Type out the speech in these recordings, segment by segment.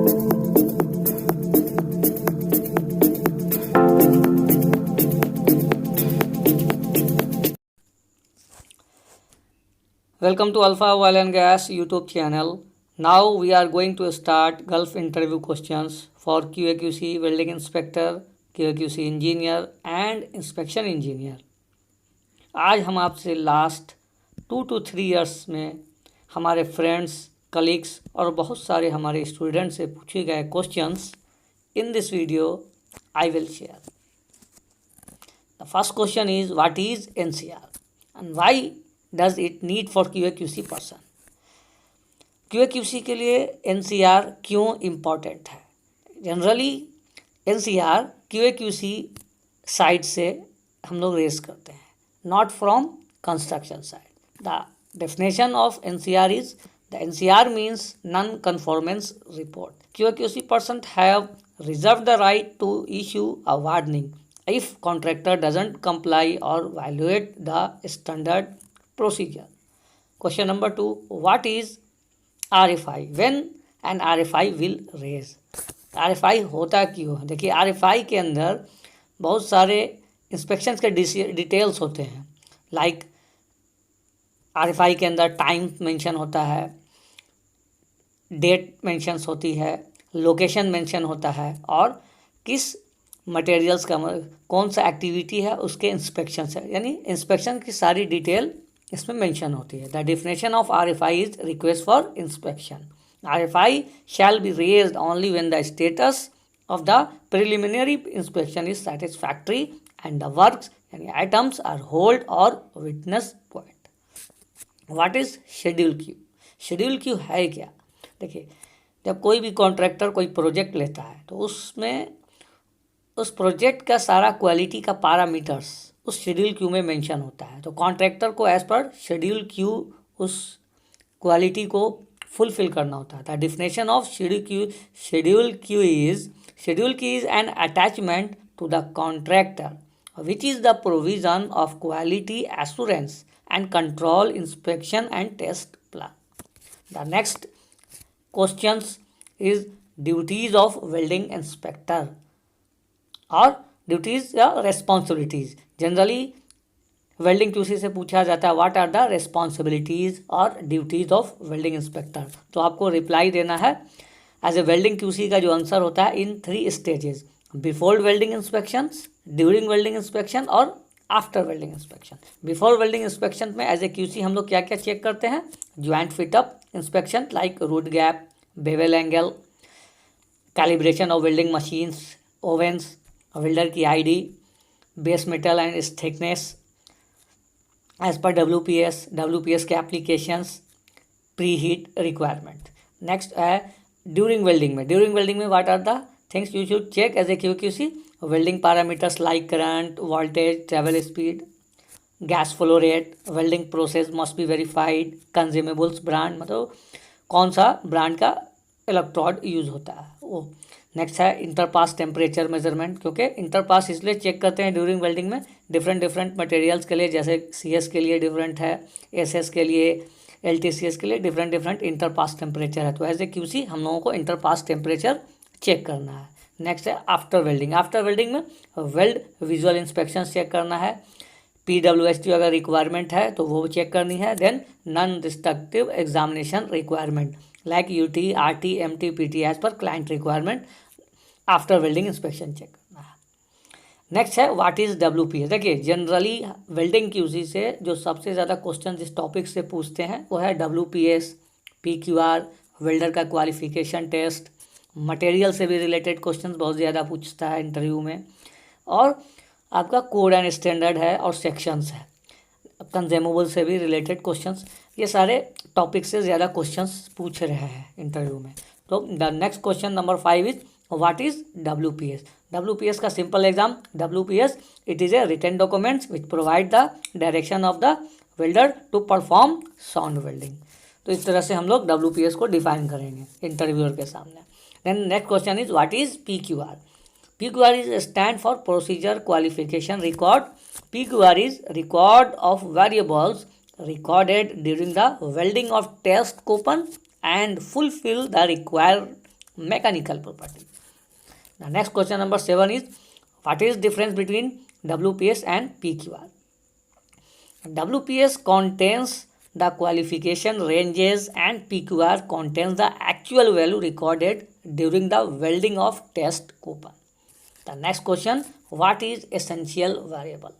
Welcome to Alpha Oil and Gas YouTube channel. Now we are going to start Gulf interview questions for QAQC welding inspector, QAQC engineer and inspection engineer. आज हम आपसे last 2 to 3 years में हमारे friends, colleagues और बहुत सारे हमारे student से पूछे गए questions in this video I will share. The first question is what is NCR and why does it need for QAQC person. QAQC के लिए NCR क्यों इम्पॉर्टेंट है? जनरली NCR QAQC साइड से हम लोग रेस करते हैं, not from construction side. The definition of NCR is the NCR means non conformance report. QAQC person have reserve the right to issue a warning if contractor doesn't comply or violate the standard procedure. Question number 2, what is RFI? When an RFI will raise? RFI होता क्यों? देखिए RFI के अंदर बहुत सारे inspection के details होते हैं. लाइक RFI के अंदर टाइम मेंशन होता है, डेट मेंशंस होती है, लोकेशन मेंशन होता है और किस मटेरियल्स का कौन सा एक्टिविटी है उसके इंस्पेक्शन है, यानी इंस्पेक्शन की सारी डिटेल इसमें मेंशन होती है. The definition of RFI is request for inspection. RFI shall be raised only when the status of the preliminary inspection is satisfactory and the works यानी आइटम्स आर होल्ड और witness point. What is schedule Q? Schedule Q है क्या? देखिए जब कोई भी contractor कोई project लेता है तो उसमें उस प्रोजेक्ट का सारा क्वालिटी का पैरामीटर्स उस शेड्यूल क्यू में मेंशन होता है. तो कॉन्ट्रैक्टर को एज पर शेड्यूल क्यू उस क्वालिटी को फुलफिल करना होता है. The definition of schedule Q is an attachment to the contractor which is the provision of quality assurance and control inspection and test plan. The next question is duties of welding inspector और duties या responsibilities. Generally welding QC से पूछा जाता है what are the responsibilities और duties of welding inspector. तो आपको reply देना है एज ए वेल्डिंग QC का जो आंसर होता है in 3 stages: before welding inspections, during welding inspection और after welding inspection. Before welding inspection में एज ए QC हम लोग क्या क्या चेक करते हैं? Joint fitup inspection like root gap, bevel angle, calibration of welding machines, ovens, welder की ID, base metal and इस थिकनेस एज पर WPS के applications, pre heat requirement. Next है ड्यूरिंग वेल्डिंग में what are the things you should check as a QAQC? Welding parameters like current, voltage, travel speed, gas flow rate, welding process must be verified, consumables brand, मतलब कौन सा brand का electrode use होता है वो. Next है interpass temperature measurement, क्योंकि interpass इसलिए चेक करते हैं ड्यूरिंग वेल्डिंग में डिफरेंट मटेरियल्स के लिए, जैसे CS के लिए डिफरेंट है, SS के लिए, LTCS के लिए डिफरेंट इंटरपास टेम्परेचर है. तो एज ए QC हम लोगों को इंटरपास टेम्परेचर चेक करना है. नेक्स्ट है आफ्टर वेल्डिंग में वेल्ड विजुअल इंस्पेक्शन चेक करना है. PWST अगर रिक्वायरमेंट है तो वो चेक करनी है. Then non destructive examination requirement like UT, RT, MT, PT as per client requirement after welding inspection check करना है. नेक्स्ट है व्हाट इज़ WPS. देखिए जनरली वेल्डिंग QC से जो सबसे ज़्यादा क्वेश्चन जिस टॉपिक से पूछते हैं वो है WPS, PQR, वेल्डर का क्वालिफिकेशन टेस्ट, मटेरियल से भी रिलेटेड क्वेश्चन बहुत ज़्यादा पूछता है इंटरव्यू में, और आपका कोड एंड स्टैंडर्ड है और सेक्शंस है, कंज्यूमेबल से भी रिलेटेड क्वेश्चंस. ये सारे टॉपिक से ज़्यादा क्वेश्चंस पूछ रहे हैं इंटरव्यू में. तो the next question number 5 is what is WPS. WPS का simple exam. WPS it is a written documents which provide the direction of the welder to perform sound welding. तो इस तरह से हम लोग WPS को डिफाइन करेंगे इंटरव्यूअर के सामने. Then next question is what is PQR. PQR is stand for procedure qualification record. PQR is record of variables recorded during the welding of test coupon and fulfill the required mechanical property. Next question number 7 is what is difference between WPS and PQR? WPS contains the qualification ranges and PQR contains the actual value recorded during the welding of test coupon. The next question, what is essential variable?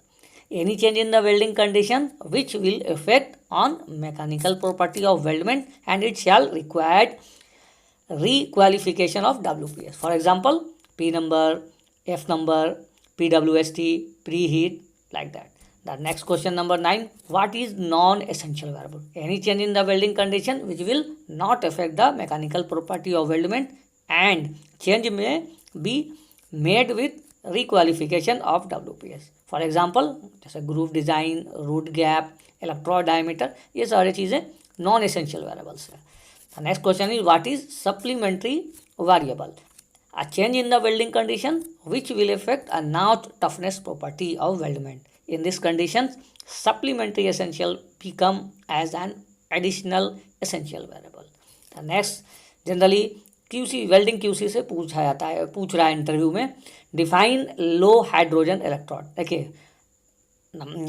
Any change in the welding condition which will affect on mechanical property of weldment and it shall require requalification of WPS. For example, P number, F number, PWST, preheat, like that. The next question number 9, what is non-essential variable? Any change in the welding condition which will not affect the mechanical property of weldment and change may be made with requalification of WPS. For example, जैसे groove design, root gap, electrode diameter, ये सारी चीज़ें non essential variables हैं. The next question is what is supplementary variable? A change in the welding condition which will affect a notch toughness property of weldment. In this condition, supplementary essential become as an additional essential variable. The next, generally QC welding QC से पूछ रहा है interview में, define लो hydrogen electrode. देखिए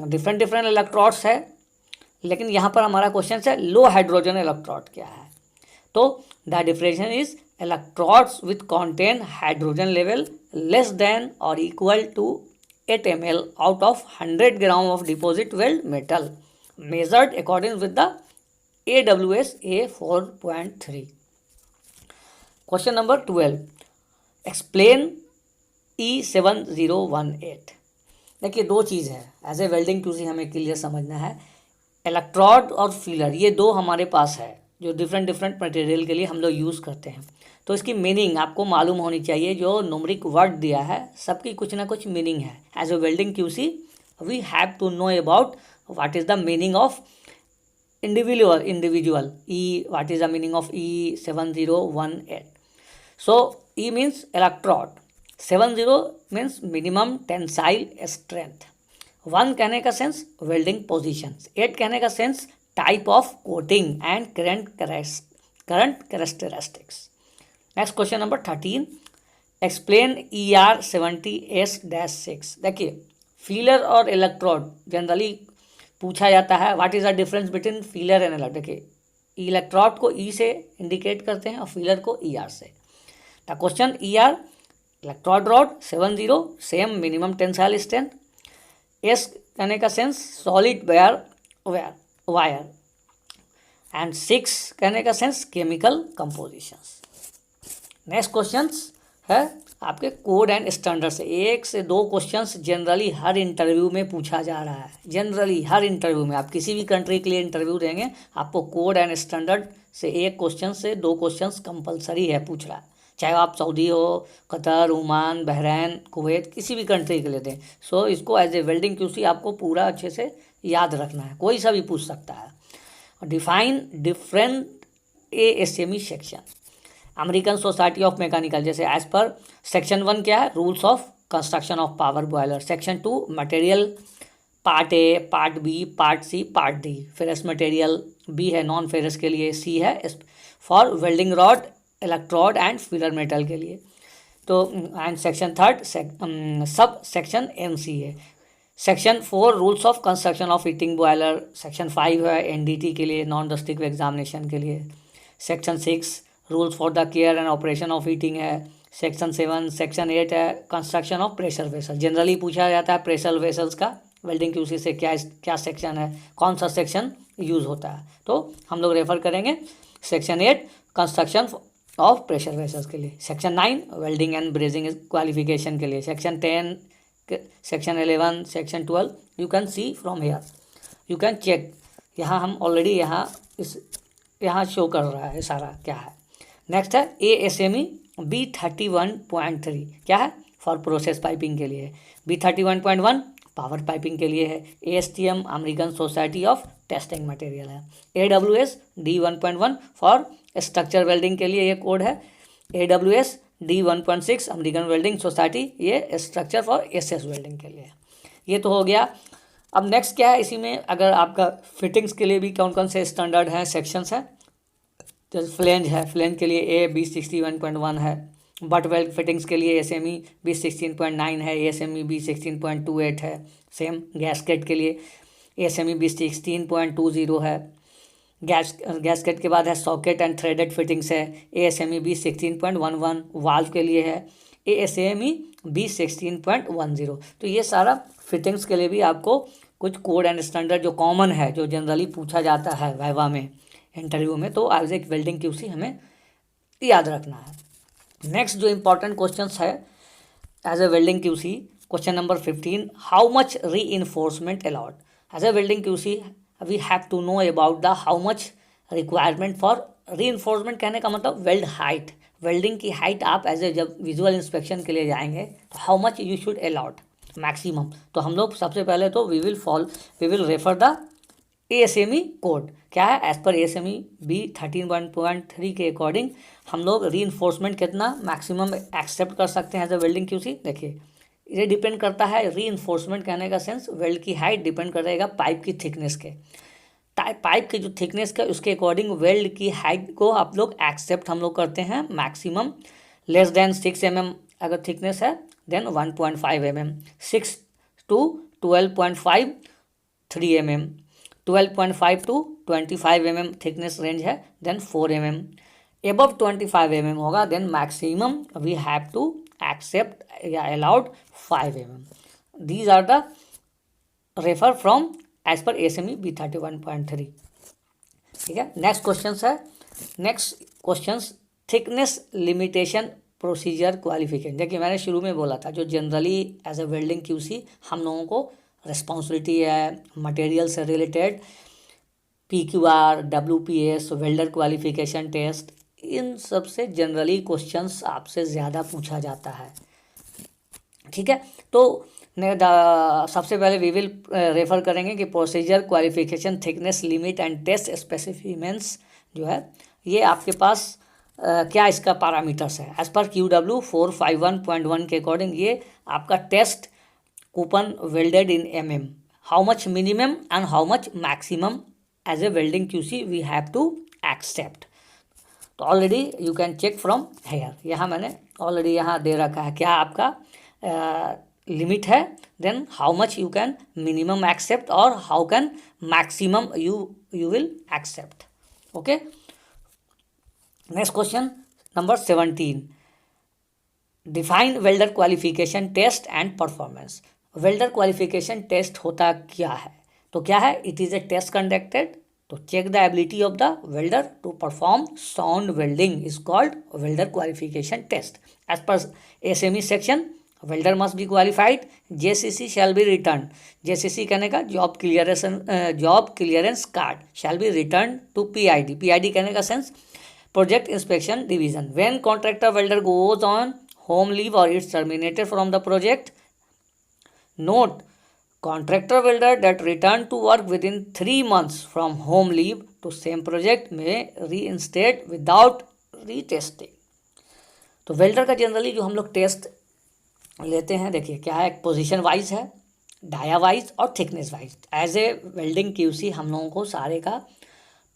different electrodes है, लेकिन यहाँ पर हमारा क्वेश्चन है लो हाइड्रोजन इलेक्ट्रोड क्या है. तो the differentiation is electrodes with contain hydrogen level less than और equal to 8 ml out of 100 gram of deposit weld metal measured according with the AWS A4.3. Question number 12. Explain E7018. देखिए दो चीज़ है, as a welding QC हमें clear समझना है. Electrode और feeler ये दो हमारे पास है जो डिफरेंट मटेरियल के लिए हम लोग यूज़ करते हैं. तो इसकी मीनिंग आपको मालूम होनी चाहिए. जो न्यूमेरिक वर्ड दिया है सबकी कुछ ना कुछ मीनिंग है. As a welding QC we have to know about what is the meaning of individual E. What is the meaning of E7018? So E means electrode, 70 means minimum tensile strength, 1 कहने का sense welding position, 8 कहने का sense type of coating and current characteristics. Next question number 13. Explain ER70S-6. देखिए feeler और electrode generally पूछा जाता है. What is the difference between feeler and electrode. देखिए इलेक्ट्रोड को E से इंडिकेट करते हैं और फीलर को ER से. The question ER electrode rod 70 same minimum tensile strength, S कहने का सेंस सॉलिड वायर एंड 6 कहने का sense chemical compositions. Next questions है आपके कोड एंड स्टैंडर्ड से. 1 से 2 क्वेश्चंस जनरली हर इंटरव्यू में पूछा जा रहा है. जनरली हर इंटरव्यू में आप किसी भी कंट्री के लिए इंटरव्यू देंगे आपको कोड एंड स्टैंडर्ड से 1 क्वेश्चन से 2 क्वेश्चंस कंपलसरी है पूछ रहा है. चाहे आप सऊदी हो, कतर, ओमान, बहरैन, कुवैत, किसी भी कंट्री के लिए दें. सो इसको एज ए वेल्डिंग QC आपको पूरा अच्छे से याद रखना है. कोई सा भी पूछ सकता है. Define different ASME section. American society of mechanical जैसे एज पर सेक्शन 1 क्या है, rules of construction of power boiler. Section 2 material part A, part B, part C, part D. Ferrous material B है नॉन फेरस के लिए, C है for welding rod, electrode and feeler metal के लिए. तो and section 3 sub section MC है. Section 4 rules of construction of heating boiler. Section 5 है NDT के लिए, नॉन डिस्ट्रिक्ट एग्जामिनेशन के लिए. Section 6 rules for the care and operation of heating है. सेक्शन 7 सेक्शन 8 है construction of pressure vessel. Generally पूछा जाता है प्रेशर वेसल्स का वेल्डिंग QC से क्या सेक्शन है, कौन सा सेक्शन यूज़ होता है. तो हम लोग रेफर करेंगे section 8 construction of pressure vessels के लिए. Section 9 welding and brazing qualification के लिए. Section 10, section 11, section 12 you can see from here, you can check. यहाँ हम ऑलरेडी यहाँ शो कर रहा है सारा क्या है. नेक्स्ट है ASME B31.3 क्या है, फॉर प्रोसेस पाइपिंग के लिए. B31.1 पावर पाइपिंग के लिए है. ASTM American society of testing material है. AWS D1.1 for structure welding के लिए ये कोड है. AWS D1.6 American welding society, ये स्ट्रक्चर फॉर SS वेल्डिंग के लिए. ये तो हो गया. अब नेक्स्ट क्या है इसी में, अगर आपका फिटिंग्स के लिए भी कौन कौन से स्टैंडर्ड हैं, सेक्शंस हैं. जैसे फ्लेंज है, फ्लेंज के लिए A B61.1 है। बट वेल्ड फिटिंग्स के लिए SME B16.9 है, ASME B16.28 है। सेम गैसकेट के लिए ASME B16.20 है। गैसकेट के बाद है सॉकेट एंड थ्रेडेड फिटिंग्स है, ASME B16.11। वाल्व के लिए है ASME B16.10। तो ये सारा फिटिंग्स के लिए भी आपको कुछ कोड एंड स्टैंडर्ड जो कॉमन है, जो जनरली पूछा जाता है वाइवा में, इंटरव्यू में, तो एज एक वेल्डिंग QC हमें याद रखना है। नेक्स्ट जो इम्पोर्टेंट क्वेश्चंस है as a welding QC, question number 15, how much reinforcement allowed. As a welding QC we have to know about the how much requirement for reinforcement. कहने का मतलब weld height, welding की height आप as a जब visual inspection के लिए जाएंगे तो how much you should allowed maximum. तो हम लोग सबसे पहले तो we will refer the ASME code. क्या है, एज पर ASME B13.3 के अकॉर्डिंग हम लोग री इन्फोर्समेंट कितना मैक्सिमम एक्सेप्ट कर सकते हैं एज ए वेल्डिंग QC। देखिए ये डिपेंड करता है, री इन्फोर्समेंट कहने का सेंस वेल्ड की हाइट डिपेंड करेगा पाइप की थिकनेस के, पाइप की जो थिकनेस का उसके अकॉर्डिंग वेल्ड की हाइट को आप लोग एक्सेप्ट हम लोग करते हैं मैक्सिमम। लेस देन 6 mm अगर थिकनेस है then 1.5 mm, 6 to 12.5 3 mm, 12.5 to 25 mm thickness range है देन 4 mm, एबव 25 mm होगा then maximum we have to accept या allowed 5 mm। These are the refer from as per ASME B31.3। ठीक है, next question है, next question thickness limitation procedure qualification. देखिए मैंने शुरू में बोला था जो generally as a welding QC हम लोगों को रिस्पॉन्सिबिलिटी है मटेरियल से related, PQR, WPS, welder qualification test, इन सब से जनरली क्वेश्चंस आपसे ज़्यादा पूछा जाता है। ठीक है, तो सबसे पहले वी विल रेफर करेंगे कि procedure qualification thickness limit and test specifications जो है ये आपके पास क्या इसका पैरामीटर्स है। एज पर QW 451.1 के अकॉर्डिंग ये आपका test coupon welded in MM, how much minimum and how much maximum as a welding QC we have to accept. तो already you can check from here, यहाँ मैंने already यहाँ दे रखा है क्या आपका लिमिट है, then how much you can minimum accept और how can maximum you will accept. Okay, next question number 17, define welder qualification test and performance. Welder qualification test होता क्या है, तो क्या है, it is a test conducted to check the ability of the welder to perform sound welding is called welder qualification test. As per ASME section, welder must be qualified, JCC shall be returned, JCC कहने का job clearance card shall be returned to PID, PID कहने का sense project inspection division. when contractor welder goes on home leave or it's terminated from the project, note contractor welder that return to work within 3 months from home leave to same project may reinstate without retesting। तो welder का generally जो हम लोग test लेते हैं, देखिए क्या है, पोजीशन वाइज है, डाया वाइज और thickness wise. As a welding QC हम लोगों को सारे का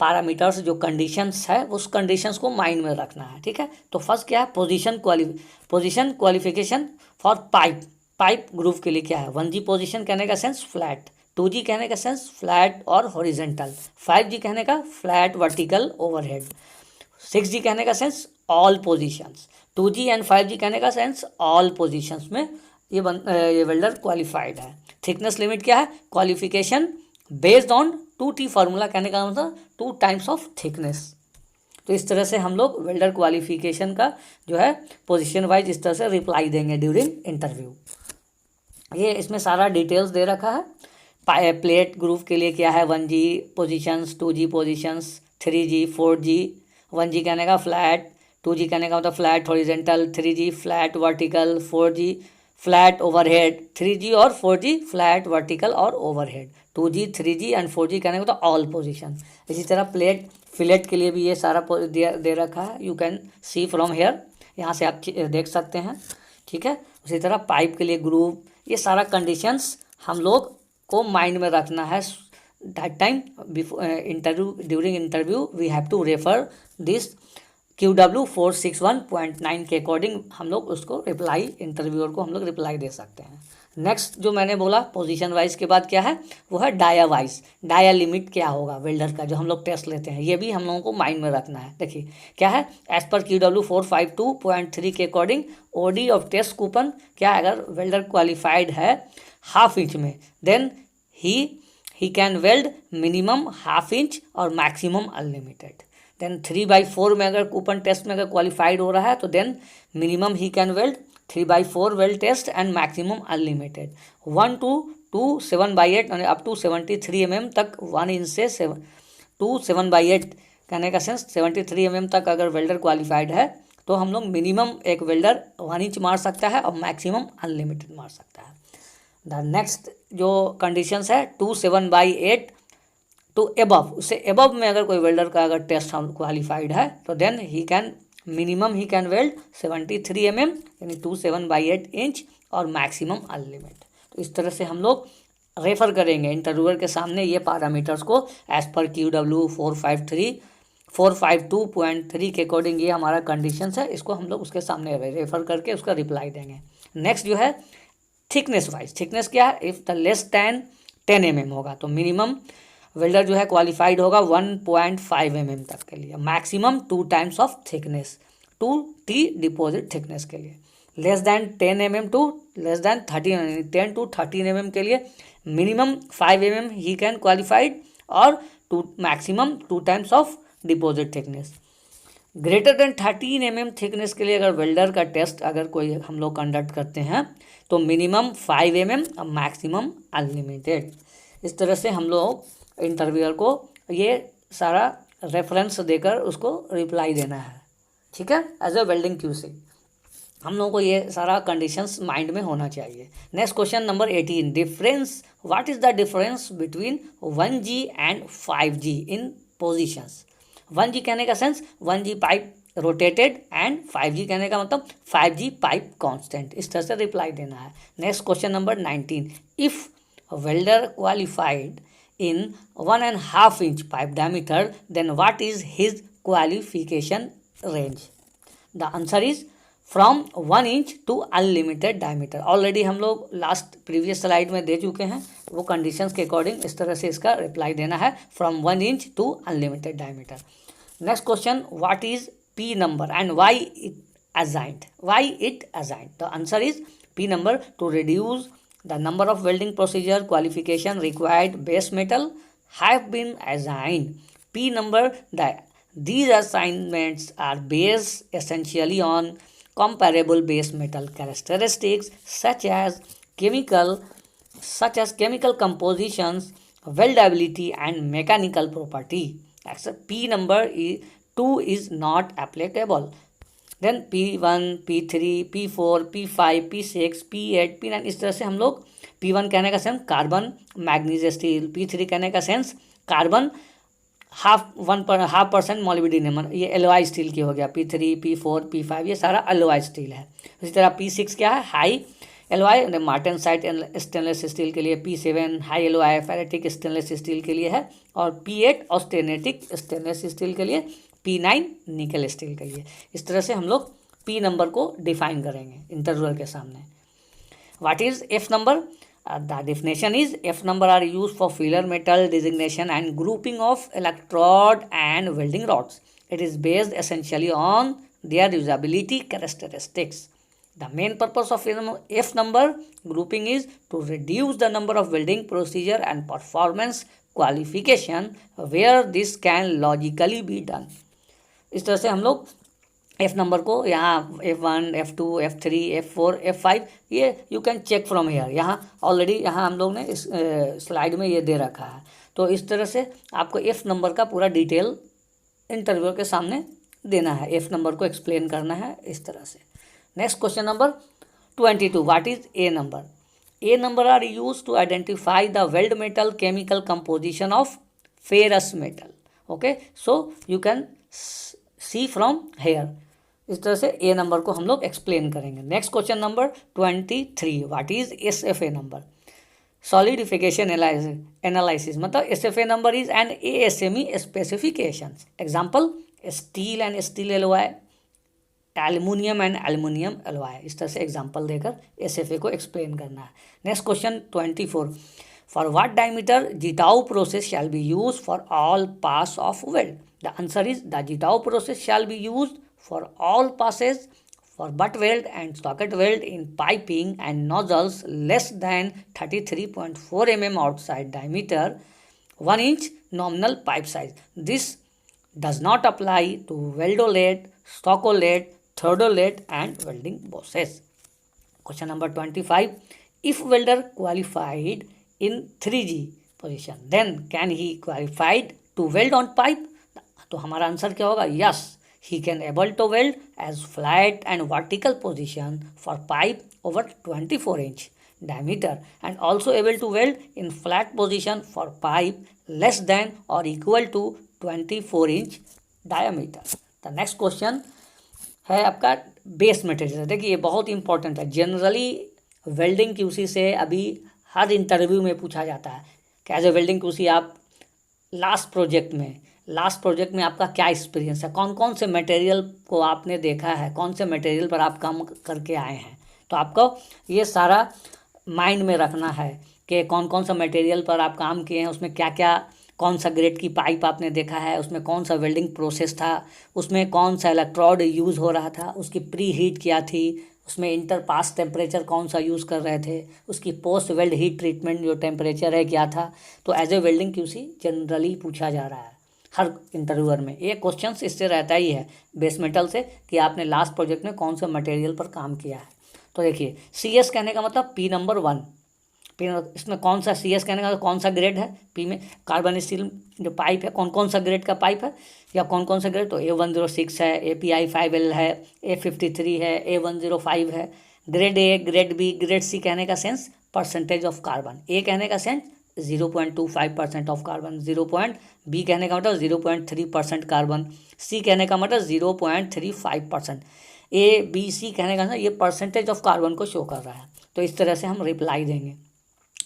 पैरामीटर्स जो कंडीशंस है उस कंडीशंस को माइंड में रखना है। ठीक है, तो फर्स्ट क्या है, position qualification for pipe groove के लिए क्या है, 1G पोजीशन कहने का सेंस फ्लैट, 2G कहने का सेंस फ्लैट और हॉरिजेंटल, 5G कहने का फ्लैट वर्टिकल ओवरहेड, 6G कहने का sense all positions, 2G and 5G कहने का सेंस ऑल पोजीशंस में ये वेल्डर क्वालिफाइड है। थिकनेस लिमिट क्या है, qualification based on 2T formula कहने का मतलब 2 टाइम्स ऑफ थिकनेस। तो इस तरह से हम लोग वेल्डर क्वालिफिकेशन का जो है पोजीशन वाइज इस तरह से रिप्लाई देंगे ड्यूरिंग इंटरव्यू। ये इसमें सारा डिटेल्स दे रखा है। प्लेट ग्रूव के लिए क्या है, 1G positions, 2G positions, 3G, 4G, 1G कहने का फ्लैट, 2G कहने का मतलब flat horizontal, 3G flat vertical, 4G flat overhead, 3G और 4G फ्लैट वर्टिकल और overhead, 2G, 3G and 4G कहने का मतलब ऑल पोजीशन। इसी तरह प्लेट फिलेट के लिए भी ये सारा दे रखा है, you can see from here, यहाँ से आप देख सकते हैं। ठीक है, उसी तरह पाइप के लिए ग्रूव, ये सारा कंडीशंस हम लोग को माइंड में रखना है। That time before interview, during interview we have to refer this QW461.9 के अकॉर्डिंग हम लोग उसको रिप्लाई, इंटरव्यूअर को हम लोग रिप्लाई दे सकते हैं। नेक्स्ट जो मैंने बोला पोजीशन वाइज के बाद क्या है, वो है डाया वाइज। डाया लिमिट क्या होगा वेल्डर का, जो हम लोग टेस्ट लेते हैं, ये भी हम लोगों को माइंड में रखना है। देखिए क्या है, एज पर QW452.3 के according OD of test coupon क्या है, अगर वेल्डर क्वालिफाइड है हाफ इंच में, then he can weld minimum half inch और मैक्सिमम अनलिमिटेड। देन 3/4 में अगर कूपन टेस्ट में अगर क्वालिफाइड हो रहा है तो then minimum he can weld 3/4 weld test and maximum unlimited. 1 to 7/8 यानी अप टू 73 mm तक 1 इंच से 7/8 कहने का सेंस 73 mm तक अगर वेल्डर क्वालिफाइड है तो हम लोग मिनिमम एक वेल्डर 1 इंच मार सकता है और मैक्सिमम अनलिमिटेड मार सकता है। द नेक्स्ट जो कंडीशंस है 2/7/8 तो एबव, उससे एबव में अगर कोई वेल्डर का अगर टेस्ट हम क्वालिफाइड है तो then he can minimum he can weld 73 mm यानी 2/7/8 इंच और मैक्सिमम अनलिमिटेड। तो इस तरह से हम लोग रेफर करेंगे इंटरव्यूअर के सामने ये पैरामीटर्स को एज पर QW452.3 के अकॉर्डिंग ये हमारा कंडीशंस है, इसको हम लोग उसके सामने रेफर करके उसका रिप्लाई देंगे। नेक्स्ट जो है थिकनेस वाइज, थिकनेस क्या है, if the less than 10 mm होगा तो मिनिमम वेल्डर जो है क्वालिफाइड होगा 1.5 mm तक के लिए, maximum 2 times of thickness 2T deposit thickness के लिए। Less than 10 mm to less than 10 to 13 mm के लिए मिनिमम 5 mm ही कैन क्वालिफाइड और maximum 2 times of deposit thickness. Greater than 13 mm thickness के लिए अगर वेल्डर का टेस्ट अगर कोई हम लोग कंडक्ट करते हैं तो मिनिमम 5 mm और मैक्सिमम अनलिमिटेड। इस तरह से हम लोग इंटरव्यूअर को ये सारा रेफरेंस देकर उसको रिप्लाई देना है, ठीक है, एज अ वेल्डिंग QC। हम लोगों को ये सारा कंडीशंस माइंड में होना चाहिए। Next question number 18, difference, what is the difference between 1G and 5G in positions. 1G कहने का sense 1G pipe rotated and 5G कहने का मतलब 5G पाइप कांस्टेंट। इस तरह से रिप्लाई देना है। Next question number 19, if welder qualified in 1.5 inch pipe diameter, then what is his qualification range? The answer is from 1 inch to unlimited diameter। Already हम लोग लास्ट प्रीवियस स्लाइड में दे चुके हैं, वो कंडीशंस के अकॉर्डिंग इस तरह से इसका रिप्लाई देना है, from 1 inch to unlimited diameter। Next question, what is P number and why it assigned? Why it assigned? The answer is P number to reduce the number of welding procedure qualification required base metal have been assigned. P number, these assignments are based essentially on comparable base metal characteristics such as chemical compositions, weldability and mechanical property. Except P number 2 is not applicable. Then P1, P3, P4, P5, P6, P8, P9 इस तरह से हम लोग P1 कहने का sense carbon manganese steel, P3 कहने का sense carbon 0.5% molybdenum, ये एलोय स्टील की हो गया। P3, P4, P5 ये सारा एलोय स्टील है। इसी तरह P6 क्या है, high alloy martensite stainless steel के लिए, P7 high alloy ferritic stainless steel के लिए है, और P8 ऑस्टेनेटिक स्टेनलेस स्टील के लिए, P9 निकल स्टील के लिए। इस तरह से हम लोग P नंबर को डिफाइन करेंगे इंटरव्यूअर के सामने। What is F number? The definition is F number are use for filler metal designation and grouping of electrode and welding rods. It is based essentially on their usability characteristics. The main purpose of F number grouping is to reduce the number of welding procedure and performance qualification where this can logically be done। इस तरह से हम लोग F number को यहाँ F1, F2, F3, F4, F5 ये you can check from here, यहाँ already यहाँ हम लोग ने इस स्लाइड में ये दे रखा है। तो इस तरह से आपको F नंबर का पूरा डिटेल इंटरव्यूअर के सामने देना है, F नंबर को एक्सप्लेन करना है इस तरह से। Next question number 22, what is A number? A number are used to identify the weld metal chemical composition of ferrous metal। Okay, so you can see from here। इस तरह से A number को हम लोग एक्सप्लेन करेंगे। Next question number 23, what is SFA number? Solidification analysis मतलब SFA number is an ASME specification. Example steel and steel alloy, aluminium and aluminium alloy. इस तरह से एग्जांपल देकर एसएफए को एक्सप्लेन करना है। Next question 24, for what diameter GTAW process shall be use for all pass of weld? The answer is the GTAW process shall be use for all passes for butt weld and socket weld in piping and nozzles less than 33.4 mm outside diameter, 1 inch nominal pipe size. This does not apply to weldolate, stockolate, thirdolate and welding bosses. Question number 25. If welder qualified in 3G position, then can he qualified to weld on pipe? तो हमारा answer क्या होगा? Yes, he can able to weld as flat and vertical position for pipe over 24 inch diameter and also able to weld in flat position for pipe less than or equal to 24 inch diameter. The next question है आपका base material. देखिए ये बहुत important है। Generally welding QC से अभी हर interview में पूछा जाता है कि एज ए वेल्डिंग क्यूसी आप लास्ट प्रोजेक्ट में आपका क्या एक्सपीरियंस है, कौन कौन से मटेरियल को आपने देखा है, कौन से मटेरियल पर आप काम करके आए हैं। तो आपको ये सारा माइंड में रखना है कि कौन कौन सा मटेरियल पर आप काम किए हैं, उसमें क्या क्या, कौन सा ग्रेड की पाइप आपने देखा है, उसमें कौन सा वेल्डिंग प्रोसेस था, उसमें कौन सा इलेक्ट्रोड यूज़ हो रहा था, उसकी प्री हीट क्या थी, उसमें इंटर पास टेम्परेचर कौन सा यूज़ कर रहे थे, उसकी पोस्ट वेल्ड हीट ट्रीटमेंट जो टेम्परेचर है क्या था। तो as a welding QC generally पूछा जा रहा है हर इंटरव्यूअर में। ये क्वेश्चंस इससे रहता ही है बेस मेटल से कि आपने लास्ट प्रोजेक्ट में कौन सा मटेरियल पर काम किया है। तो देखिए CS कहने का मतलब P नंबर 1, इसमें कौन सा CS कहने का मतलब कौन सा ग्रेड है। P में कार्बन स्टील जो पाइप है कौन कौन सा ग्रेड का पाइप है या कौन कौन सा ग्रेड, तो A106 है, API 5L है, A53 है, A105 है। Grade A, grade B, grade C कहने का sense percentage of carbon, A कहने का सेंस 0.25% ऑफ कार्बन, B कहने का मतलब 0.3% कार्बन, C कहने का मतलब 0.35%, ABC कहने का मतलब ये परसेंटेज ऑफ कार्बन को शो कर रहा है। तो इस तरह से हम रिप्लाई देंगे।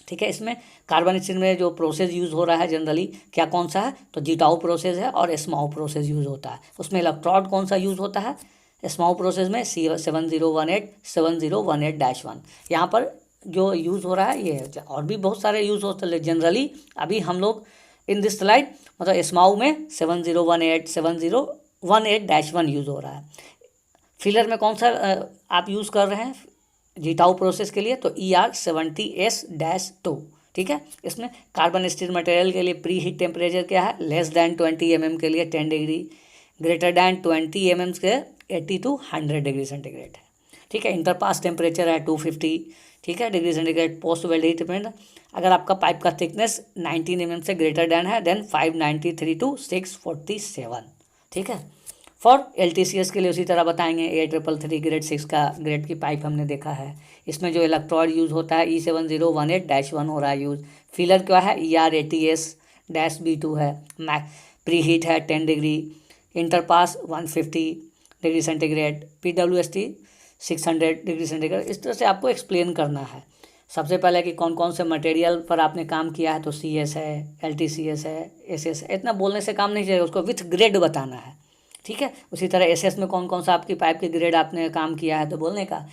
ठीक है, इसमें कार्बन स्टील में जो प्रोसेस यूज़ हो रहा है जनरली क्या कौन सा है, तो जिटाउ प्रोसेस है और एस्माउ प्रोसेस यूज़ होता है। उसमें इलेक्ट्रोड कौन सा यूज़ होता है, एस्माउ प्रोसेस में C7018 यहाँ पर जो यूज़ हो रहा है ये है। और भी बहुत सारे यूज़ होते हैं जनरली, अभी हम लोग इन दिस स्लाइड मतलब एस्माउ में 7018 यूज़ हो रहा है। फिलर में कौन सा आप यूज़ कर रहे हैं जिटाउ प्रोसेस के लिए, तो ER70S-2। ठीक है, इसमें कार्बन स्टील मटेरियल के लिए प्री हीट टेम्परेचर क्या है, लेस दैन 20 mm के लिए 10 डिग्री, ग्रेटर दैन 20 mm के 80 to 100 डिग्री सेंटीग्रेड है। ठीक है, इंटरपास टेम्परेचर है 250, ठीक है, degree centigrade. Post weld heat treatment, अगर आपका पाइप का थिकनेस 19 mm से ग्रेटर दैन है देन 593 to 647। ठीक है, फॉर LTCS के लिए उसी तरह बताएंगे। A333 ग्रेड 6 का ग्रेड की पाइप हमने देखा है। इसमें जो इलेक्ट्रोड यूज़ होता है E7018-1 हो रहा है यूज़। फिलर क्या है ER80S-B2 है। प्री हीट है 10 degree, interpass 150 degree centigrade, PWST 600 degree centigrade. इस तरह से आपको एक्सप्लेन करना है। सबसे पहले कि कौन कौन से मटेरियल पर आपने काम किया है, तो CS है, LTCS है, SS है। इतना बोलने से काम नहीं चलेगा, उसको विथ ग्रेड बताना है। ठीक है, उसी तरह SS में कौन कौन सा आपकी पाइप के ग्रेड आपने काम किया है, तो बोलने का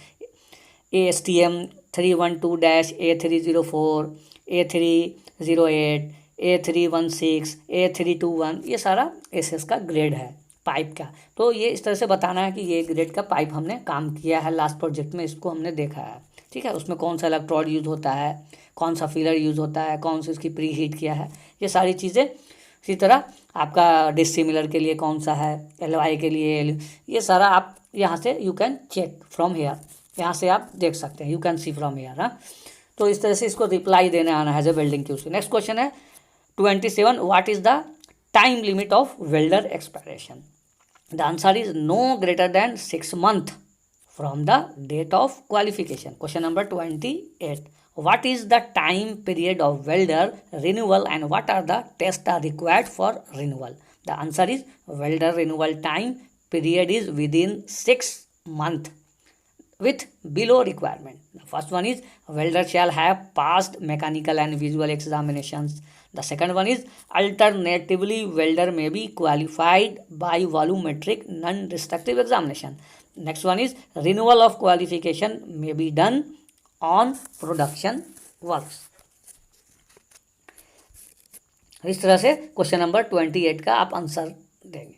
ASTM 312-A304, A308, A316, A321, ये सारा SS का ग्रेड है पाइप का। तो ये इस तरह से बताना है कि ये ग्रेड का पाइप हमने काम किया है लास्ट प्रोजेक्ट में, इसको हमने देखा है। ठीक है, उसमें कौन सा इलेक्ट्रोड यूज़ होता है, कौन सा फिलर यूज़ होता है, कौन सी उसकी प्री हीट किया है, ये सारी चीज़ें। इसी तरह आपका डिसिमिलर के लिए कौन सा है, LY के लिए, ये सारा आप यहाँ से you can check from here, यहाँ से आप देख सकते हैं, you can see from here. हाँ, तो इस तरह से इसको रिप्लाई देने आना है as a welding QC. Next question है 27, what is the time limit of welder expiration? The answer is no greater than 6 months from the date of qualification. Question number 28. What is the time period of welder renewal and what are the tests are required for renewal? The answer is welder renewal time period is within 6 months with below requirement. The first one is welder shall have passed mechanical and visual examinations. The second one is alternatively welder may be qualified by volumetric non destructive examination. Next one is renewal of qualification may be done on production works. इस तरह से question number 28 का आप answer देंगे।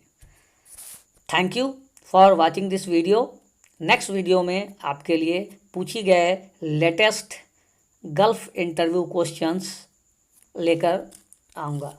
Thank you for watching this video. Next video में आपके लिए पूछी गए लेटेस्ट गल्फ इंटरव्यू क्वेश्चंस लेकर आऊँगा।